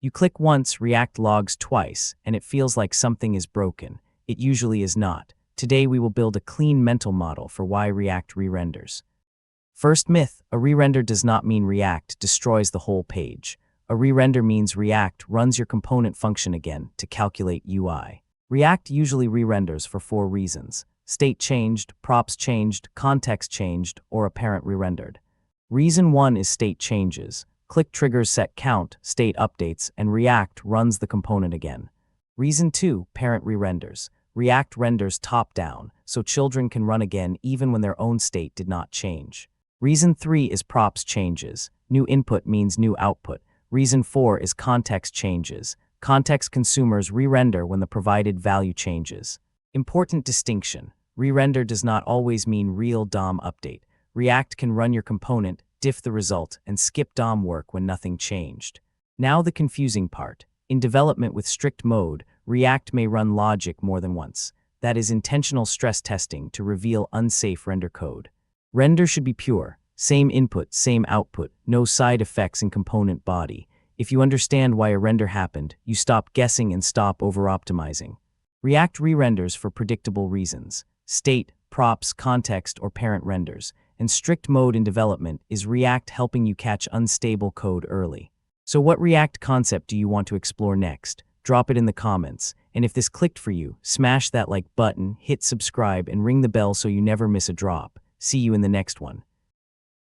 You click once, React logs twice, and it feels like something is broken. It usually is not. Today we will build a clean mental model for why React re-renders. First myth, a re-render does not mean React destroys the whole page. A re-render means React runs your component function again to calculate UI. React usually re-renders for 4 reasons: state changed, props changed, context changed, or a parent re-rendered. Reason 1 is state changes. Click triggers set count, state updates, and React runs the component again. Reason 2, parent re-renders. React renders top-down, so children can run again even when their own state did not change. Reason 3 is props changes. New input means new output. Reason 4 is context changes. Context consumers re-render when the provided value changes. Important distinction. Re-render does not always mean real DOM update. React can run your component, diff the result, and skip DOM work when nothing changed. Now the confusing part. In development with strict mode, React may run logic more than once. That is intentional stress testing to reveal unsafe render code. Render should be pure. Same input, same output, no side effects in component body. If you understand why a render happened, you stop guessing and stop over-optimizing. React re-renders for predictable reasons: state, props, context, or parent renders. And strict mode in development is React helping you catch unstable code early. So what React concept do you want to explore next? Drop it in the comments. And if this clicked for you, smash that like button, hit subscribe, and ring the bell so you never miss a drop. See you in the next one.